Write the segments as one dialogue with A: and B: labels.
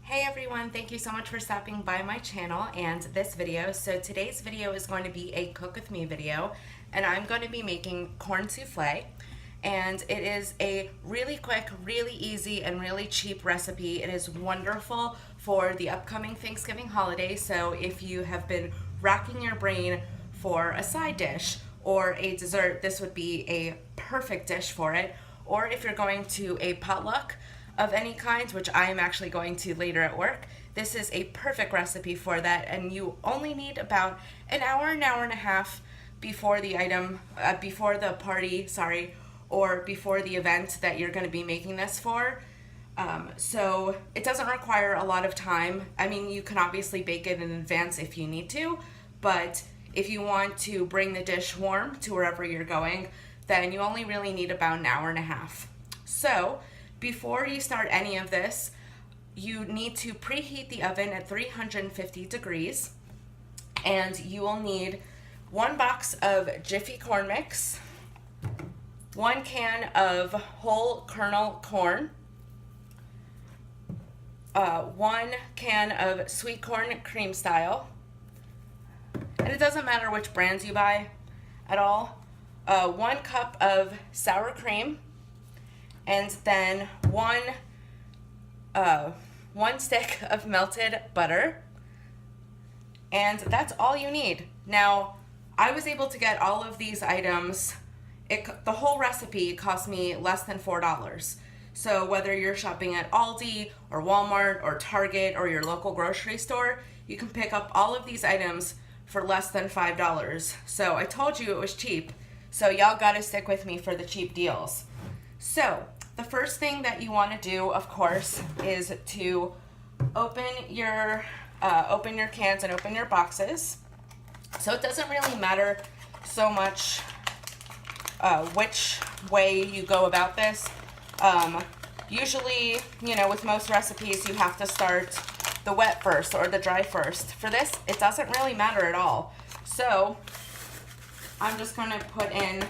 A: Hey everyone, thank you so much for stopping by my channel and this video. So today's video is going to be a cook with me video, and I'm going to be making corn souffle, and it is a really quick, really easy, and really cheap recipe. It is wonderful for the upcoming Thanksgiving holiday. So if you have been racking your brain for a side dish or a dessert, this would be a perfect dish for it. Or if you're going to a potluck of any kind, which I am actually going to later at work, this is a perfect recipe for that. And you only need about an hour and a half before the before the party, or before the event that you're going to be making this for. So it doesn't require a lot of time. I mean, you can obviously bake it in advance if you need to, but if you want to bring the dish warm to wherever you're going, then you only really need about an hour and a half. So before you start any of this, you need to preheat the oven at 350 degrees, and you will need 1 box of Jiffy corn mix, 1 can of whole kernel corn, 1 can of sweet corn cream style, and it doesn't matter which brands you buy at all, 1 cup of sour cream, and then one stick of melted butter, and that's all you need. Now, I was able to get all of these items. The whole recipe cost me less than $4. So whether you're shopping at Aldi or Walmart or Target or your local grocery store, you can pick up all of these items for less than $5. So I told you it was cheap. So y'all gotta stick with me for the cheap deals. So the first thing that you want to do, of course, is to open your cans and open your boxes. So it doesn't really matter so much which way you go about this. Usually, with most recipes, you have to start the wet first or the dry first. For this, it doesn't really matter at all. So I'm just going to put in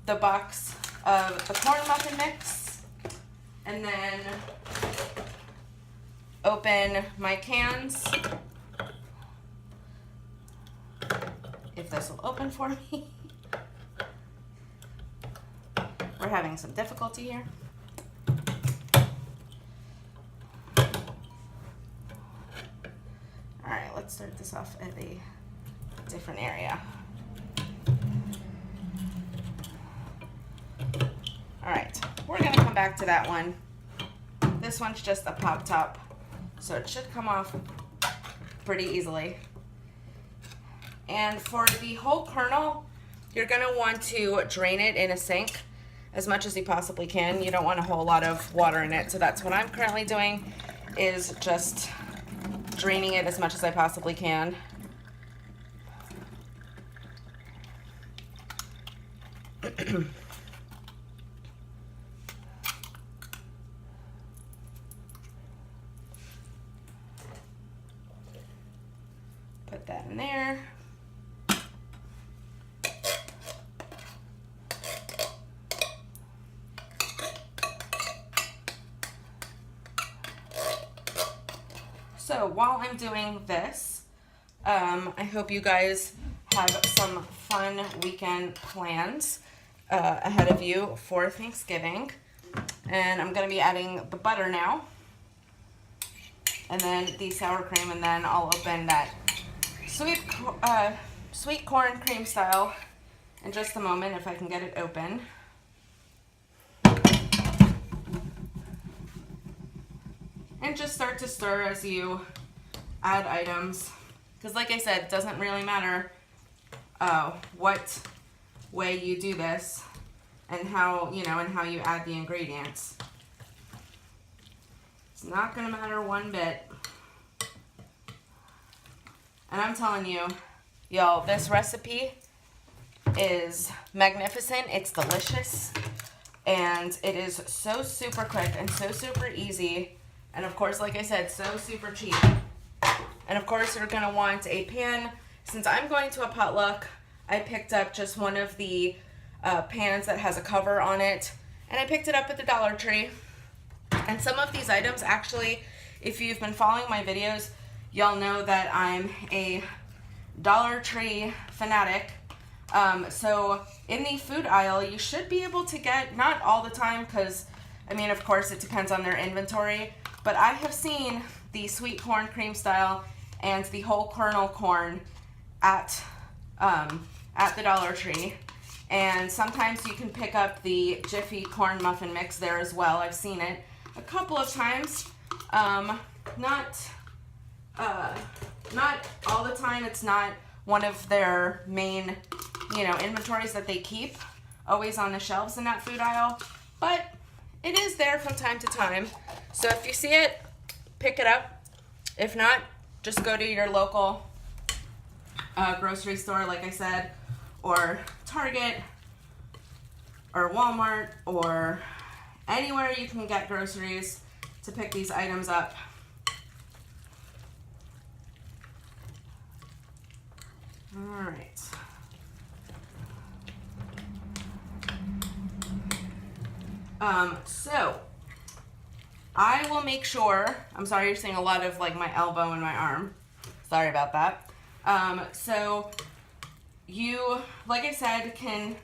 A: the box of the corn muffin mix, and then open my cans, if this will open for me. We're having some difficulty here. Alright, let's start this off at a different area. Alright, we're going to come back to that one. This one's just a pop top, so it should come off pretty easily. And for the whole kernel, you're going to want to drain it in a sink as much as you possibly can. You don't want a whole lot of water in it, so that's what I'm currently doing, is just draining it as much as I possibly can. Put that in there. So while I'm doing this, I hope you guys have some fun weekend plans ahead of you for Thanksgiving. And I'm going to be adding the butter now, and then the sour cream, and then I'll open that sweet corn cream style in just a moment if I can get it open. And just start to stir as you add items, because like I said, it doesn't really matter what way you do this and how you add the ingredients. It's not going to matter one bit. And I'm telling you, y'all, this recipe is magnificent. It's delicious, and it is so super quick and so super easy. And of course, like I said, so super cheap. And of course, you're going to want a pan. Since I'm going to a potluck, I picked up just one of the pans that has a cover on it. And I picked it up at the Dollar Tree. And some of these items actually, if you've been following my videos, y'all know that I'm a Dollar Tree fanatic. So in the food aisle, you should be able to get, not all the time, because, I mean, of course, it depends on their inventory, but I have seen the sweet corn cream style and the whole kernel corn at the Dollar Tree. And sometimes you can pick up the Jiffy corn muffin mix there as well. I've seen it a couple of times. Not all the time. It's not one of their main, inventories that they keep always on the shelves in that food aisle, but it is there from time to time. So if you see it, pick it up. If not, just go to your local grocery store, like I said, or Target or Walmart or anywhere you can get groceries to pick these items up. All right. So I will make sure, I'm sorry you're seeing a lot of like my elbow and my arm. Sorry about that. So you, like I said, can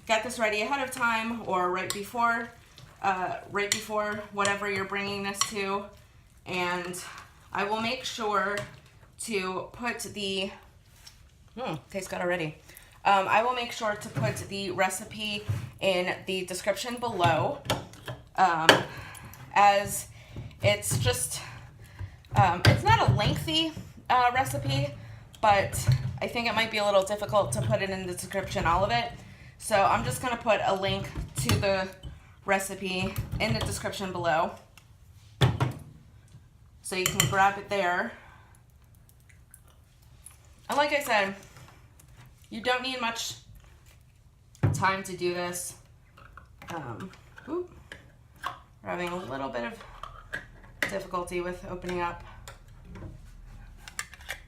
A: get this ready ahead of time or right before whatever you're bringing this to. And I will make sure to put the, tastes good already. I will make sure to put the recipe in the description below, as it's just, it's not a lengthy recipe, but I think it might be a little difficult to put it in the description, all of it. So I'm just going to put a link to the recipe in the description below, so you can grab it there. And like I said, you don't need much time to do this. We're having a little bit of difficulty with opening up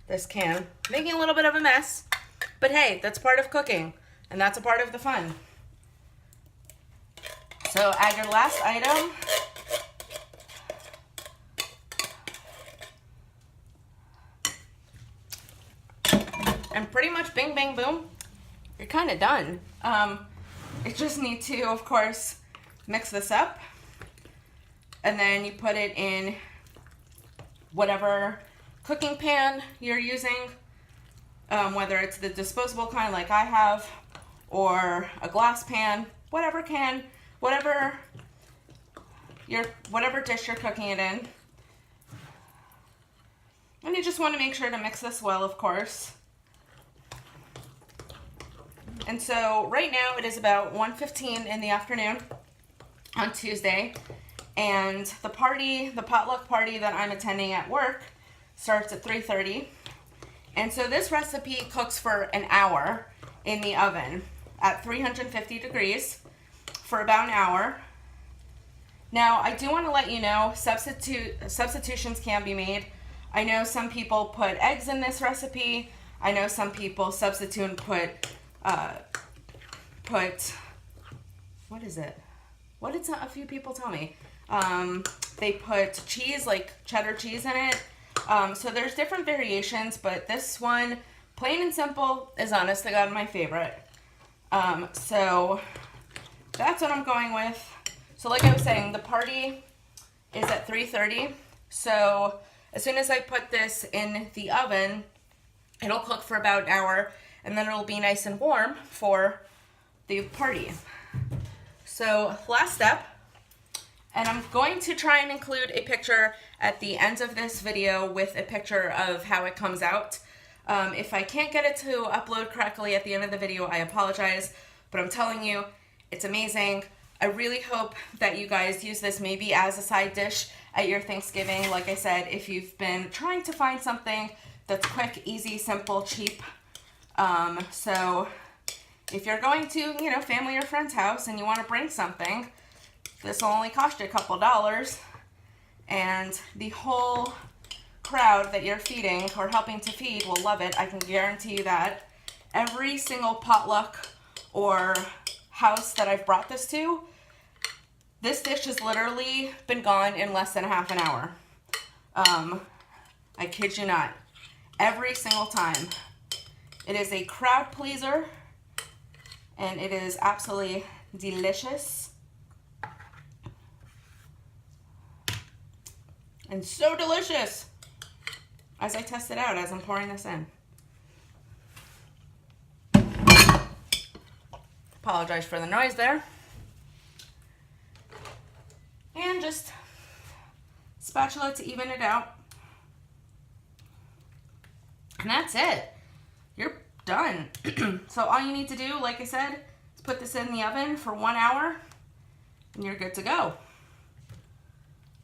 A: this can. Making a little bit of a mess, but hey, that's part of cooking, and that's a part of the fun. So add your last item. And pretty much bing, bang, boom, you're kind of done. You just need to, of course, mix this up. And then you put it in whatever cooking pan you're using, whether it's the disposable kind like I have, or a glass pan, whatever dish you're cooking it in. And you just want to make sure to mix this well, of course. And so right now it is about 1:15 in the afternoon on Tuesday, and the potluck party that I'm attending at work starts at 3:30. And so this recipe cooks for an hour in the oven at 350 degrees for about an hour. Now, I do want to let you know, substitutions can be made. I know some people put eggs in this recipe. I know some people substitute and put what is it? What did a few people tell me? They put cheese, like cheddar cheese in it. So there's different variations, but this one, plain and simple, is honest to God my favorite. So that's what I'm going with. So like I was saying, the party is at 3:30. So as soon as I put this in the oven, it'll cook for about an hour, and then it'll be nice and warm for the party. So last step, and I'm going to try and include a picture at the end of this video with a picture of how it comes out. If I can't get it to upload correctly at the end of the video, I apologize, but I'm telling you, it's amazing. I really hope that you guys use this maybe as a side dish at your Thanksgiving. Like I said, if you've been trying to find something that's quick, easy, simple, cheap. So if you're going to, family or friend's house and you want to bring something, this will only cost you a couple dollars, and the whole crowd that you're feeding or helping to feed will love it. I can guarantee you that. Every single potluck or house that I've brought this to, this dish has literally been gone in less than half an hour. I kid you not, every single time. It is a crowd pleaser, and it is absolutely delicious. And so delicious as I test it out as I'm pouring this in. Apologize for the noise there. And just spatula to even it out. And that's it. You're done. So all you need to do, like I said, is put this in the oven for 1 hour and you're good to go.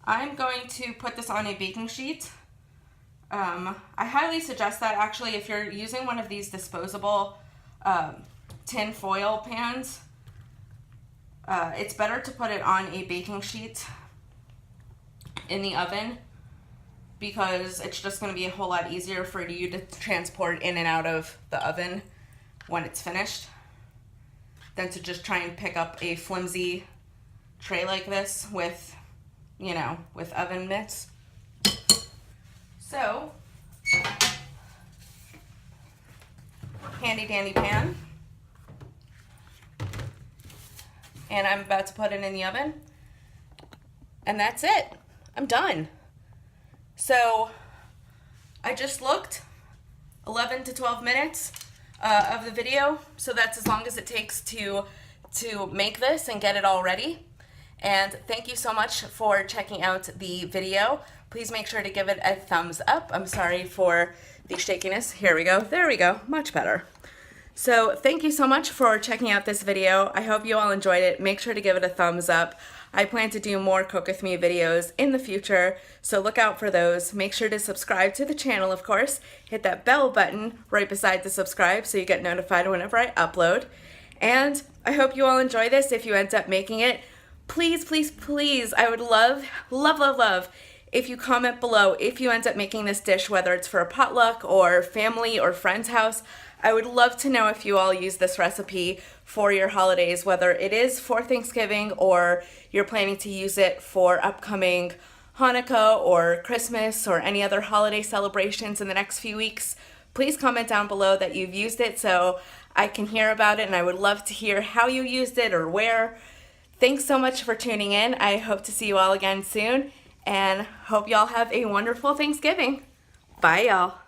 A: I'm going to put this on a baking sheet. I highly suggest that actually if you're using one of these disposable tin foil pans, it's better to put it on a baking sheet in the oven because it's just going to be a whole lot easier for you to transport in and out of the oven when it's finished than to just try and pick up a flimsy tray like this with, you know, with oven mitts. So, handy dandy pan. And I'm about to put it in the oven. And that's it. I'm done. So I just looked, 11 to 12 minutes of the video. So that's as long as it takes to make this and get it all ready. And thank you so much for checking out the video. Please make sure to give it a thumbs up. I'm sorry for the shakiness. Here we go. There we go. Much better. So thank you so much for checking out this video. I hope you all enjoyed it. Make sure to give it a thumbs up. I plan to do more Cook With Me videos in the future, so look out for those. Make sure to subscribe to the channel, of course. Hit that bell button right beside the subscribe so you get notified whenever I upload. And I hope you all enjoy this. If you end up making it, please, please, please, I would love, love, love, love if you comment below if you end up making this dish, whether it's for a potluck or family or friend's house. I would love to know if you all use this recipe for your holidays, whether it is for Thanksgiving or you're planning to use it for upcoming Hanukkah or Christmas or any other holiday celebrations in the next few weeks. Please comment down below that you've used it so I can hear about it, and I would love to hear how you used it or where. Thanks so much for tuning in. I hope to see you all again soon and hope y'all have a wonderful Thanksgiving. Bye, y'all.